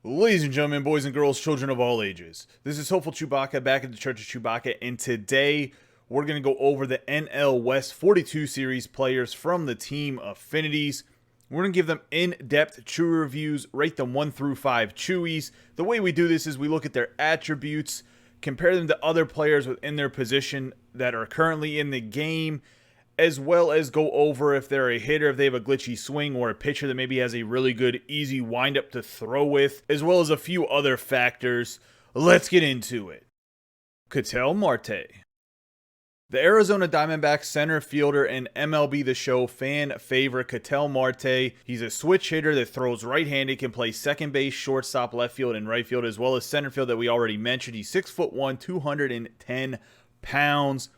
Ladies and gentlemen, boys and girls, children of all ages, this is Hopeful Chewbacca back at the Church of Chewbacca, and today we're going to go over the NL West 42 series players from the team Affinities. We're going to give them in-depth Chewy reviews, rate them 1 through 5 Chewies. The way we do this is we look at their attributes, compare them to other players within their position that are currently in the game, as well as go over if they're a hitter, if they have a glitchy swing, or a pitcher that maybe has a really good, easy windup to throw with, as well as a few other factors. Let's get into it. Kattel Marte. The Arizona Diamondbacks center fielder and MLB The Show fan favorite Kattel Marte. He's a switch hitter that throws right-handed, can play second base, shortstop, left field, and right field, as well as center field that we already mentioned. He's 6'1", 210 pounds.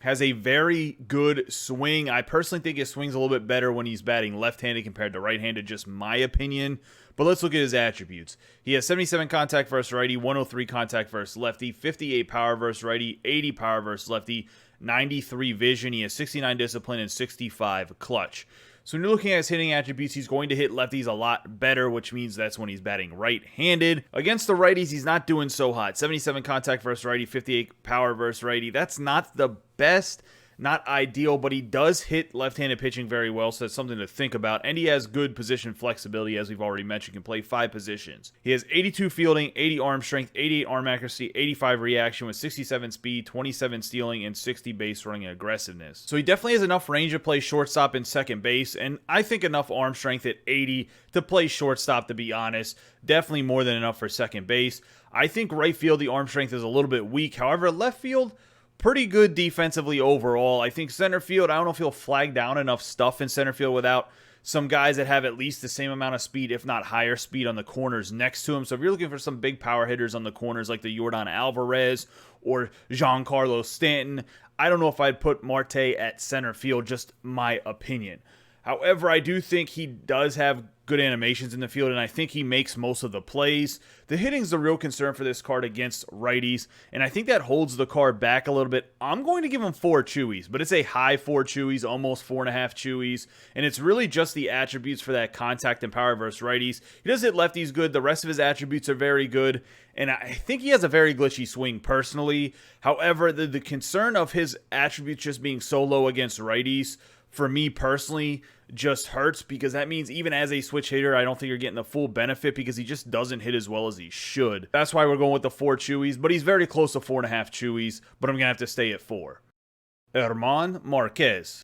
Has a very good swing. I personally think his swing's a little bit better when he's batting left-handed compared to right-handed, just my opinion. But let's look at his attributes. He has 77 contact versus righty, 103 contact versus lefty, 58 power versus righty, 80 power versus lefty, 93 vision. He has 69 discipline and 65 clutch. So when you're looking at his hitting attributes, he's going to hit lefties a lot better, which means that's when he's batting right-handed. Against the righties, he's not doing so hot. 77 contact versus righty, 58 power versus righty. That's not the best, not ideal, but he does hit left-handed pitching very well, so that's something to think about. And he has good position flexibility, as we've already mentioned, can play 5 positions. He has 82 fielding, 80 arm strength, 88 arm accuracy, 85 reaction with 67 speed, 27 stealing, and 60 base running aggressiveness. So he definitely has enough range to play shortstop and second base, and I think enough arm strength at 80 to play shortstop, to be honest. Definitely more than enough for second base. I think right field, the arm strength is a little bit weak. However, left field, pretty good defensively overall. I think center field, I don't know if he'll flag down enough stuff in center field without some guys that have at least the same amount of speed, if not higher speed, on the corners next to him. So if you're looking for some big power hitters on the corners like the Yordan Alvarez or Giancarlo Stanton, I don't know if I'd put Marte at center field, just my opinion. However, I do think he does have good animations in the field, and I think he makes most of the plays. The hitting's the real concern for this card against righties, and I think that holds the card back a little bit. I'm going to give him 4 Chewies, but it's a high 4 Chewies, almost 4.5 Chewies, and it's really just the attributes for that contact and power versus righties. He does hit lefties good. The rest of his attributes are very good, and I think he has a very glitchy swing personally. However, the concern of his attributes just being so low against righties, for me personally, just hurts, because that means even as a switch hitter, I don't think you're getting the full benefit because he just doesn't hit as well as he should. That's why we're going with the 4 Chewies, but he's very close to 4.5 Chewies, but I'm going to have to stay at 4. Herman Marquez.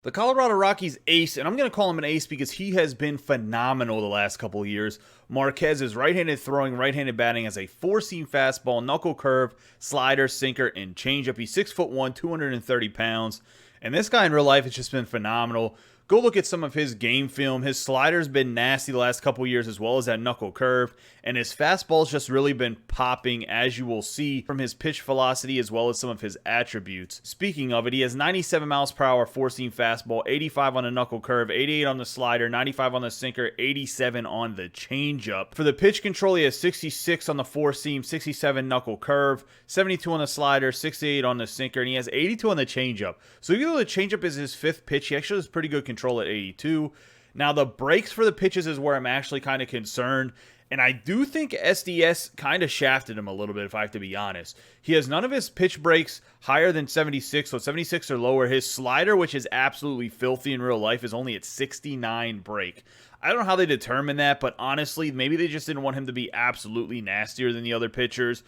The Colorado Rockies ace, and I'm going to call him an ace because he has been phenomenal the last couple of years. Marquez is right-handed throwing, right-handed batting, has a 4-seam fastball, knuckle curve, slider, sinker, and changeup. He's 6'1", 230 pounds. And this guy in real life has just been phenomenal. Go look at some of his game film. His slider's been nasty the last couple years, as well as that knuckle curve. And his fastball's just really been popping, as you will see from his pitch velocity as well as some of his attributes. Speaking of it, he has 97 miles per hour 4-seam fastball, 85 on the knuckle curve, 88 on the slider, 95 on the sinker, 87 on the changeup. For the pitch control, he has 66 on the 4-seam, 67 knuckle curve, 72 on the slider, 68 on the sinker, and he has 82 on the changeup. So even though the changeup is his 5th pitch, he actually has pretty good control at 82. Now, the breaks for the pitches is where I'm actually kind of concerned. And I do think SDS kind of shafted him a little bit, if I have to be honest. He has none of his pitch breaks higher than 76, so 76 or lower. His slider, which is absolutely filthy in real life, is only at 69 break. I don't know how they determined that, but honestly, maybe they just didn't want him to be absolutely nastier than the other pitchers,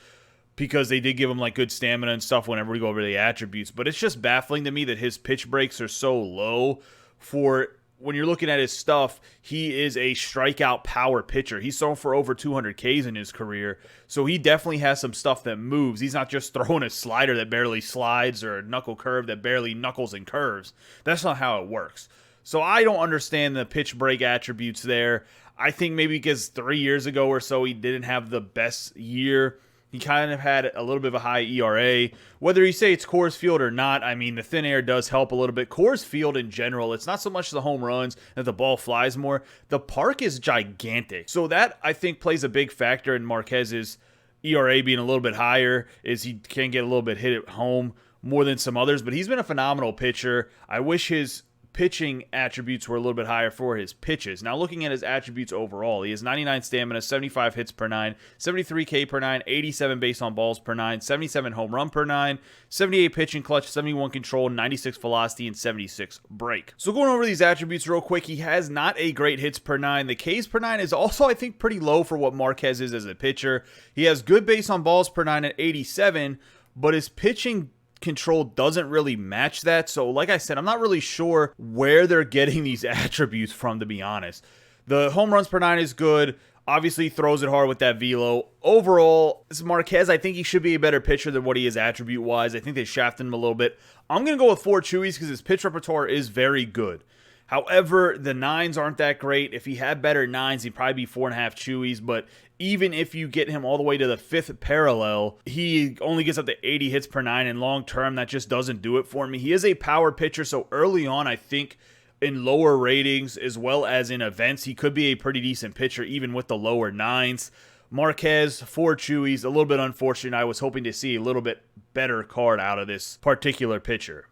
because they did give him like good stamina and stuff whenever we go over the attributes. But it's just baffling to me that his pitch breaks are so low for... When you're looking at his stuff, he is a strikeout power pitcher. He's thrown for over 200 Ks in his career, so he definitely has some stuff that moves. He's not just throwing a slider that barely slides or a knuckle curve that barely knuckles and curves. That's not how it works. So I don't understand the pitch break attributes there. I think maybe because 3 years ago or so he didn't have the best year. He kind of had a little bit of a high ERA. Whether you say it's Coors Field or not, I mean, the thin air does help a little bit. Coors Field in general, it's not so much the home runs that the ball flies more. The park is gigantic. So that, I think, plays a big factor in Marquez's ERA being a little bit higher, is he can get a little bit hit at home more than some others. But he's been a phenomenal pitcher. I wish his pitching attributes were a little bit higher for his pitches. Now, looking at his attributes overall, he has 99 stamina, 75 hits per 9, 73 K per 9, 87 base on balls per 9, 77 home run per 9, 78 pitching clutch, 71 control, 96 velocity, and 76 break. So going over these attributes real quick, he has not a great hits per 9. The Ks per 9 is also, I think, pretty low for what Marquez is as a pitcher. He has good base on balls per 9 at 87, but his pitching control doesn't really match that. So like I said, I'm not really sure where they're getting these attributes from, to be honest. The home runs per 9 is good. Obviously throws it hard with that velo. Overall, this Marquez, I think he should be a better pitcher than what he is attribute-wise. I think they shafted him a little bit. I'm going to go with 4 Chewies because his pitch repertoire is very good. However, the 9s aren't that great. If he had better 9s, he'd probably be 4.5 Chewies, but even if you get him all the way to the 5th parallel, he only gets up to 80 hits per 9, and long term, that just doesn't do it for me. He is a power pitcher, so early on, I think in lower ratings as well as in events, he could be a pretty decent pitcher, even with the lower 9s. Marquez, 4 Chewies, a little bit unfortunate. I was hoping to see a little bit better card out of this particular pitcher.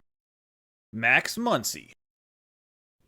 Max Muncy.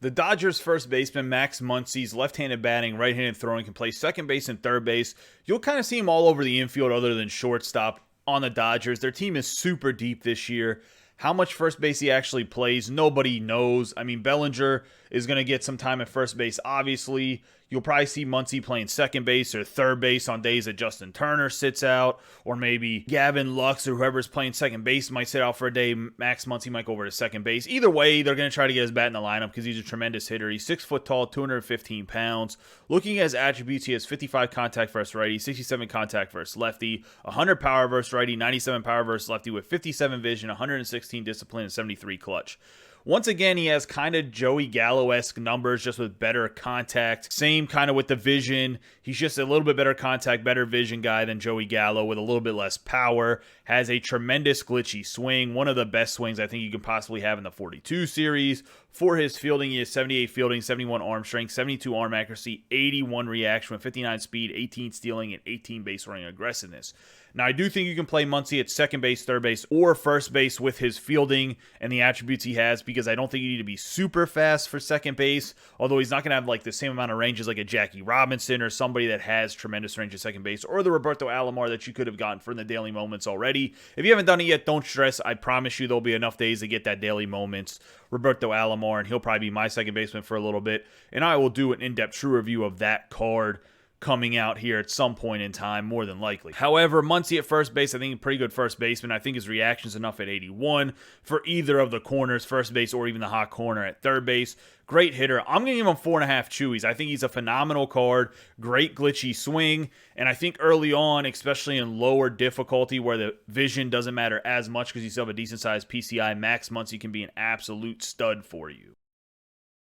The Dodgers' first baseman, Max Muncy's left-handed batting, right-handed throwing, can play second base and third base. You'll kind of see him all over the infield other than shortstop on the Dodgers. Their team is super deep this year. How much first base he actually plays, nobody knows. I mean, Bellinger is going to get some time at first base, obviously. You'll probably see Muncy playing second base or third base on days that Justin Turner sits out, or maybe Gavin Lux or whoever's playing second base might sit out for a day. Max Muncy might go over to second base. Either way, they're going to try to get his bat in the lineup because he's a tremendous hitter. He's 6 foot tall, 215 pounds. Looking at his attributes, he has 55 contact versus righty, 67 contact versus lefty, 100 power versus righty, 97 power versus lefty with 57 vision, 116 discipline, and 73 clutch. Once again, he has kind of Joey Gallo-esque numbers, just with better contact. Same kind of with the vision. He's just a little bit better contact, better vision guy than Joey Gallo with a little bit less power. Has a tremendous glitchy swing. One of the best swings I think you can possibly have in the 42 series. For his fielding, he has 78 fielding, 71 arm strength, 72 arm accuracy, 81 reaction with 59 speed, 18 stealing, and 18 base running aggressiveness. Now, I do think you can play Muncy at second base, third base, or first base with his fielding and the attributes he has, because I don't think you need to be super fast for second base, although he's not going to have like the same amount of range as like a Jackie Robinson or somebody that has tremendous range at second base, or the Roberto Alomar that you could have gotten from the daily moments already. If you haven't done it yet, don't stress. I promise you there'll be enough days to get that daily moments Roberto Alomar, and he'll probably be my second baseman for a little bit, and I will do an in-depth true review of that card coming out here at some point in time, more than likely. However, Muncy at first base, I think a pretty good first baseman. I think his reaction's enough at 81 for either of the corners, first base or even the hot corner at third base. Great hitter. I'm going to give him 4.5 Chewies. I think he's a phenomenal card, great glitchy swing, and I think early on, especially in lower difficulty where the vision doesn't matter as much because you still have a decent-sized PCI, Max Muncy can be an absolute stud for you.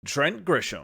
Trent Grisham.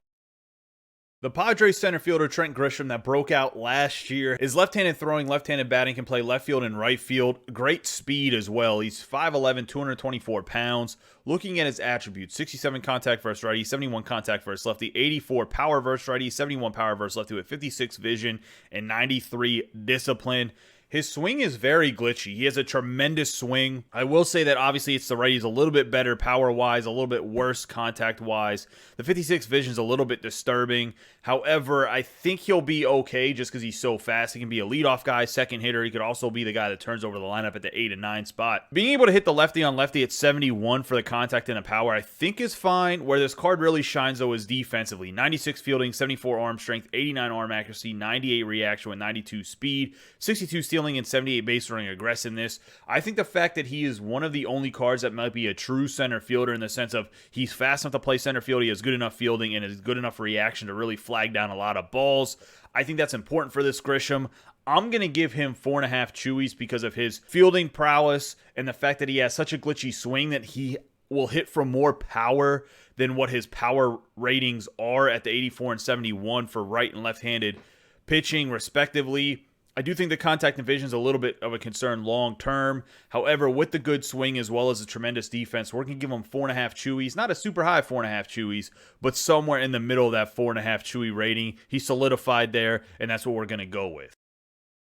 The Padres center fielder Trent Grisham that broke out last year is left-handed throwing, left-handed batting, can play left field and right field. Great speed as well. He's 5'11", 224 pounds. Looking at his attributes, 67 contact versus righty, 71 contact versus lefty, 84 power versus righty, 71 power versus lefty with 56 vision and 93 discipline. His swing is very glitchy. He has a tremendous swing. I will say that obviously it's the righties a little bit better power-wise, a little bit worse contact-wise. The 56 vision is a little bit disturbing. However, I think he'll be okay just because he's so fast. He can be a leadoff guy, second hitter. He could also be the guy that turns over the lineup at the 8 and 9 spot. Being able to hit the lefty on lefty at 71 for the contact and the power, I think is fine. Where this card really shines, though, is defensively. 96 fielding, 74 arm strength, 89 arm accuracy, 98 reaction with 92 speed, 62 stealing, and 78 base running aggressiveness. I think the fact that he is one of the only cards that might be a true center fielder in the sense of he's fast enough to play center field, he has good enough fielding, and has good enough reaction to really flag down a lot of balls. I think that's important for this Grisham. I'm going to give him 4.5 Chewies because of his fielding prowess and the fact that he has such a glitchy swing that he will hit from more power than what his power ratings are at the 84 and 71 for right and left-handed pitching, respectively. I do think the contact and vision is a little bit of a concern long term. However, with the good swing as well as the tremendous defense, we're going to give him 4.5 Chewies. Not a super high 4.5 Chewies, but somewhere in the middle of that 4.5 Chewy rating. He's solidified there, and that's what we're going to go with.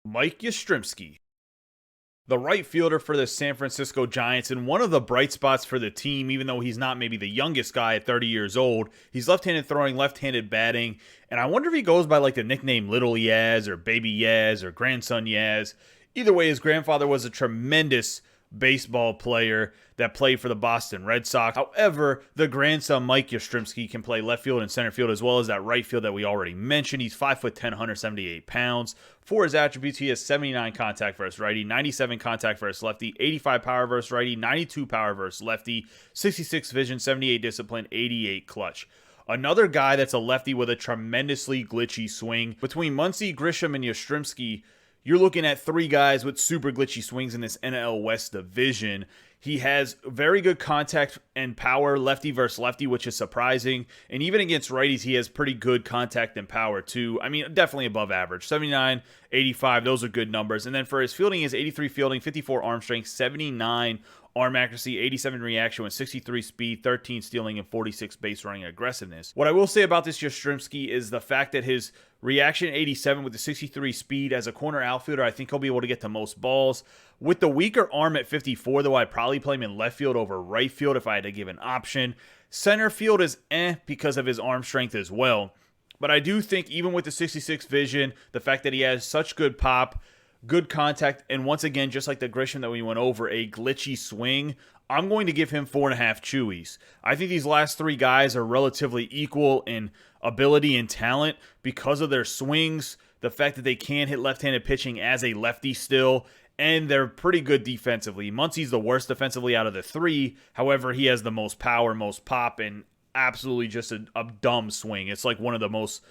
Mike Ystrimski. The right fielder for the San Francisco Giants, and one of the bright spots for the team, even though he's not maybe the youngest guy at 30 years old. He's left-handed throwing, left-handed batting, and I wonder if he goes by like the nickname Little Yaz or Baby Yaz or Grandson Yaz. Either way, his grandfather was a tremendous baseball player that played for the Boston Red Sox. However, the grandson, Mike Ystrimski, can play left field and center field as well as that right field that we already mentioned. He's 5'10", 178 pounds. For his attributes, he has 79 contact versus righty, 97 contact versus lefty, 85 power versus righty, 92 power versus lefty, 66 vision, 78 discipline, 88 clutch. Another guy that's a lefty with a tremendously glitchy swing. Between Muncy, Grisham, and Ystrimski, you're looking at three guys with super glitchy swings in this NL West division. He has very good contact and power, lefty versus lefty, which is surprising. And even against righties, he has pretty good contact and power too. I mean, definitely above average. 79, 85, those are good numbers. And then for his fielding, he has 83 fielding, 54 arm strength, 79 arm accuracy, 87 reaction with 63 speed, 13 stealing, and 46 base running aggressiveness. What I will say about this Ystrimski is the fact that his reaction 87 with the 63 speed as a corner outfielder, I think he'll be able to get to most balls. With the weaker arm at 54, though, I'd probably play him in left field over right field if I had to give an option. Center field is because of his arm strength as well. But I do think even with the 66 vision, the fact that he has such good pop, good contact, and once again, just like the Grisham that we went over, a glitchy swing, I'm going to give him 4.5 Chewies. I think these last three guys are relatively equal in ability and talent because of their swings, the fact that they can hit left-handed pitching as a lefty still, and they're pretty good defensively. Muncy's the worst defensively out of the three. However, he has the most power, most pop, and absolutely just a dumb swing. It's like one of the most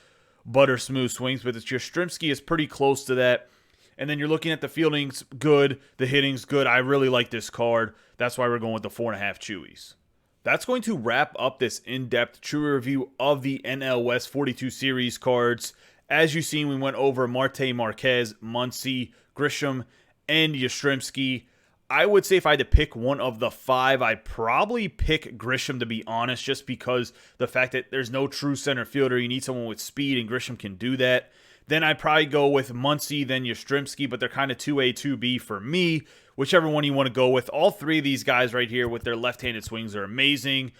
butter smooth swings, but it's Ystrimski is pretty close to that. And then you're looking at the fielding's good, the hitting's good. I really like this card. That's why we're going with the 4.5 Chewies. That's going to wrap up this in-depth true review of the NL West 42 Series cards. As you've seen, we went over Marte, Marquez, Muncy, Grisham, and Ystrimski. I would say if I had to pick one of the five, I'd probably pick Grisham, to be honest, just because the fact that there's no true center fielder. You need someone with speed, and Grisham can do that. Then I'd probably go with Muncy, then Ystrimski, but they're kind of 2A, 2B for me. Whichever one you want to go with. All three of these guys right here with their left-handed swings are amazing.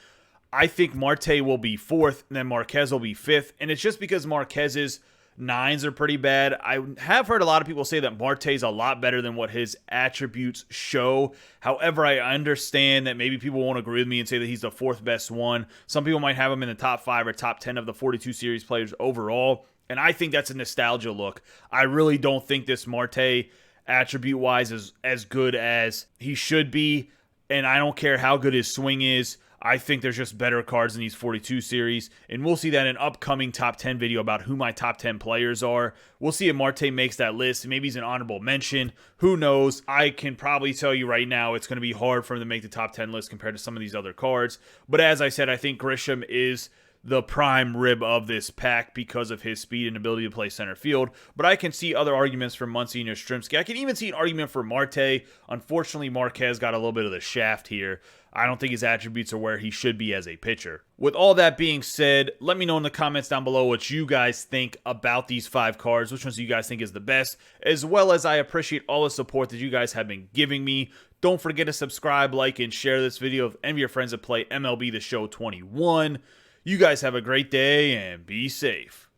I think Marte will be fourth, and then Marquez will be fifth. And it's just because Marquez's nines are pretty bad. I have heard a lot of people say that Marte's a lot better than what his attributes show. However, I understand that maybe people won't agree with me and say that he's the fourth best one. Some people might have him in the top 5 or top 10 of the 42 Series players overall. And I think that's a nostalgia look. I really don't think this Marte attribute-wise is as good as he should be. And I don't care how good his swing is. I think there's just better cards in these 42 series. And we'll see that in an upcoming top 10 video about who my top 10 players are. We'll see if Marte makes that list. Maybe he's an honorable mention. Who knows? I can probably tell you right now it's going to be hard for him to make the top 10 list compared to some of these other cards. But as I said, I think Grisham is the prime rib of this pack because of his speed and ability to play center field. But I can see other arguments for Muncy and Ystrimski. I can even see an argument for Marte. Unfortunately, Marquez got a little bit of the shaft here. I don't think his attributes are where he should be as a pitcher. With all that being said, let me know in the comments down below what you guys think about these 5 cards, which ones you guys think is the best, as well as I appreciate all the support that you guys have been giving me. Don't forget to subscribe, like, and share this video with any of your friends that play MLB The Show 21. You guys have a great day and be safe.